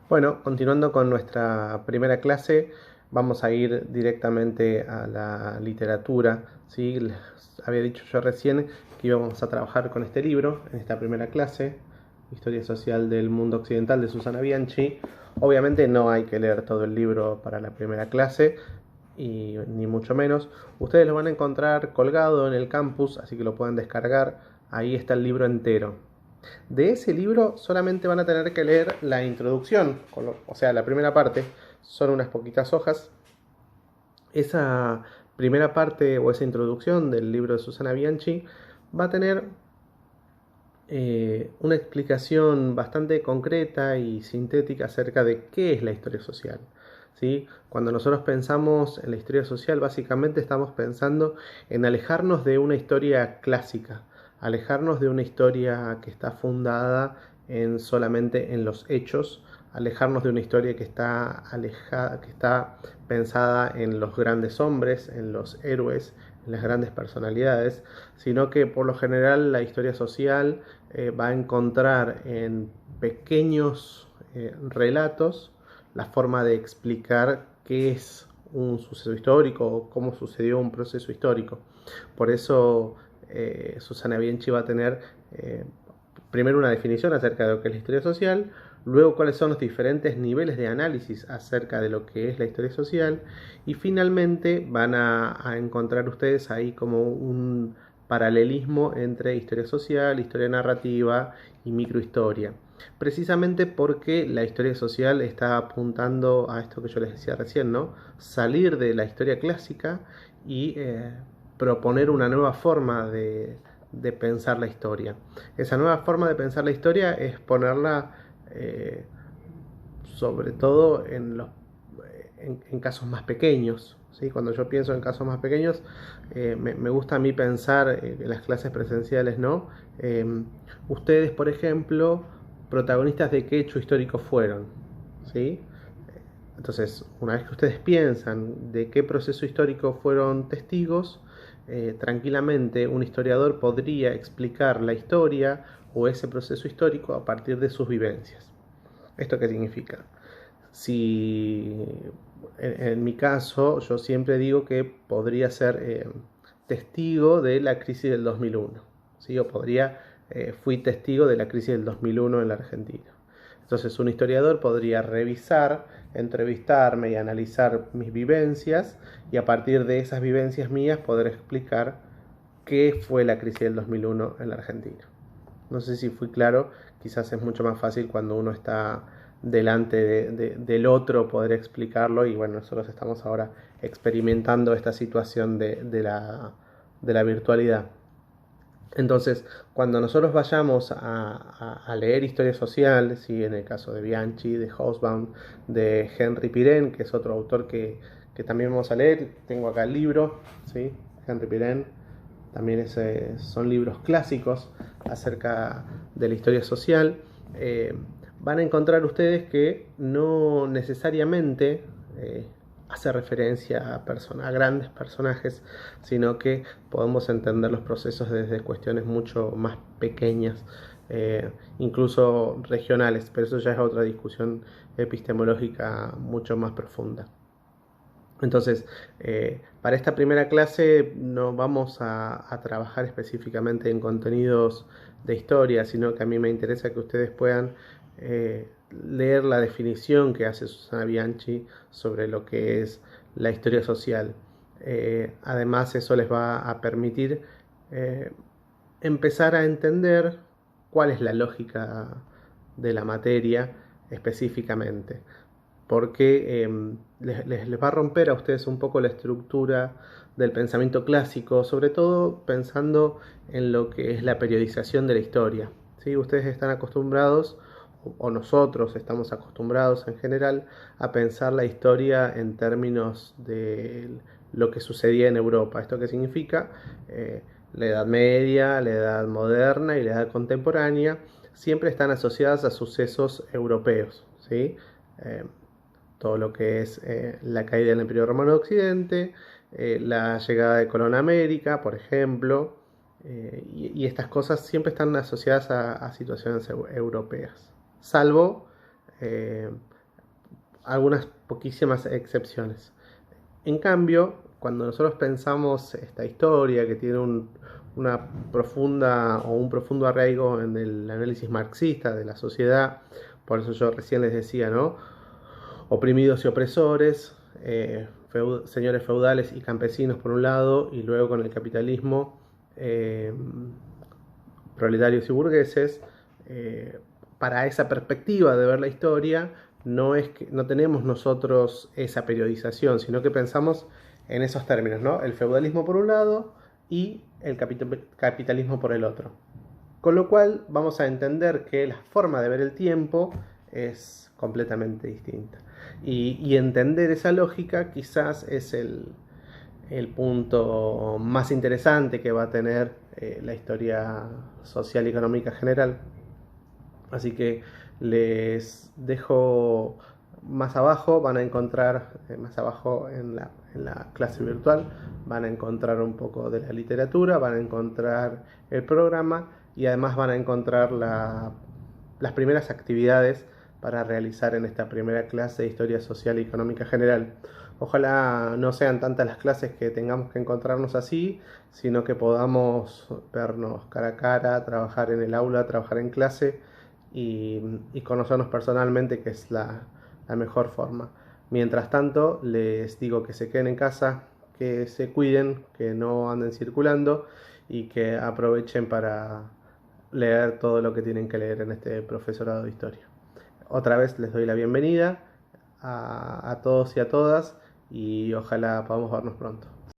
Bueno, continuando con nuestra primera clase, vamos a ir directamente a la literatura. ¿Sí? Les había dicho yo recién que íbamos a trabajar con este libro en esta primera clase, Historia Social del Mundo Occidental de Susana Bianchi. Obviamente no hay que leer todo el libro para la primera clase, y ni mucho menos. Ustedes lo van a encontrar colgado en el campus, así que lo pueden descargar. Ahí está el libro entero. De ese libro solamente van a tener que leer la introducción, o sea, la primera parte, son unas poquitas hojas. Esa primera parte o esa introducción del libro de Susana Bianchi va a tener una explicación bastante concreta y sintética acerca de qué es la historia social. ¿Sí? Cuando nosotros pensamos en la historia social, básicamente estamos pensando en alejarnos de una historia clásica, alejarnos de una historia que está fundada solamente en los hechos, alejarnos de una historia que está que está pensada en los grandes hombres, en los héroes, en las grandes personalidades, sino que por lo general la historia social va a encontrar en pequeños relatos la forma de explicar qué es un suceso histórico o cómo sucedió un proceso histórico. Por eso Susana Bianchi va a tener primero una definición acerca de lo que es la historia social, luego cuáles son los diferentes niveles de análisis acerca de lo que es la historia social, y finalmente van a encontrar ustedes ahí como un paralelismo entre historia social, historia narrativa y microhistoria. Precisamente porque la historia social está apuntando a esto que yo les decía recién, ¿no? Salir de la historia clásica y proponer una nueva forma de pensar la historia. Esa nueva forma de pensar la historia es ponerla eh, sobre todo en casos más pequeños. ¿Sí? Cuando yo pienso en casos más pequeños, me gusta a mí pensar en las clases presenciales, ¿no? Ustedes, por ejemplo, protagonistas de qué hecho histórico fueron. ¿Sí? Entonces, una vez que ustedes piensan de qué proceso histórico fueron testigos, tranquilamente un historiador podría explicar la historia o ese proceso histórico a partir de sus vivencias. ¿Esto qué significa? Si en mi caso yo siempre digo que podría ser testigo de la crisis del 2001, ¿sí? O fui testigo de la crisis del 2001 en la Argentina. Entonces un historiador podría revisar, entrevistarme y analizar mis vivencias, y a partir de esas vivencias mías poder explicar qué fue la crisis del 2001 en la Argentina. No sé si fui claro, quizás es mucho más fácil cuando uno está delante del otro poder explicarlo, y bueno, nosotros estamos ahora experimentando esta situación de la virtualidad. Entonces, cuando nosotros vayamos a leer historia social, ¿sí? En el caso de Bianchi, de Hobsbawm, de Henry Pirenne, que es otro autor que también vamos a leer, tengo acá el libro, ¿sí? Henry Pirenne, también son libros clásicos acerca de la historia social. Eh, Van a encontrar ustedes que no necesariamente hace referencia a grandes personajes, sino que podemos entender los procesos desde cuestiones mucho más pequeñas, incluso regionales, pero eso ya es otra discusión epistemológica mucho más profunda. Entonces, para esta primera clase no vamos a trabajar específicamente en contenidos de historia, sino que a mí me interesa que ustedes puedan leer la definición que hace Susana Bianchi sobre lo que es la historia social. Además, eso les va a permitir eh, empezar a entender cuál es la lógica de la materia específicamente, porque les va a romper a ustedes un poco la estructura del pensamiento clásico, sobre todo pensando en lo que es la periodización de la historia. ¿Sí? Ustedes están acostumbrados, o nosotros estamos acostumbrados en general, a pensar la historia en términos de lo que sucedía en Europa. ¿Esto qué significa? La Edad Media, la Edad Moderna y la Edad Contemporánea siempre están asociadas a sucesos europeos. ¿Sí? Eh, Todo lo que es la caída del Imperio Romano de Occidente, la llegada de Colón a América, por ejemplo, y estas cosas siempre están asociadas a situaciones europeas, salvo algunas poquísimas excepciones. En cambio, cuando nosotros pensamos esta historia que tiene una profunda o un profundo arraigo en el análisis marxista de la sociedad, por eso yo recién les decía, ¿no? Oprimidos y opresores, señores feudales y campesinos por un lado, y luego con el capitalismo, proletarios y burgueses. Para esa perspectiva de ver la historia, no tenemos nosotros esa periodización, sino que pensamos en esos términos, ¿no? El feudalismo por un lado y el capitalismo por el otro. Con lo cual vamos a entender que la forma de ver el tiempo es completamente distinta. Y entender esa lógica quizás es el punto más interesante que va a tener la historia social y económica general. Así que les dejo más abajo, van a encontrar, más abajo en la clase virtual, van a encontrar un poco de la literatura, van a encontrar el programa y además van a encontrar las primeras actividades para realizar en esta primera clase de Historia Social y Económica General. Ojalá no sean tantas las clases que tengamos que encontrarnos así, sino que podamos vernos cara a cara, trabajar en el aula, trabajar en clase y conocernos personalmente, que es la mejor forma. Mientras tanto, les digo que se queden en casa, que se cuiden, que no anden circulando y que aprovechen para leer todo lo que tienen que leer en este profesorado de historia. Otra vez les doy la bienvenida a todos y a todas y ojalá podamos vernos pronto.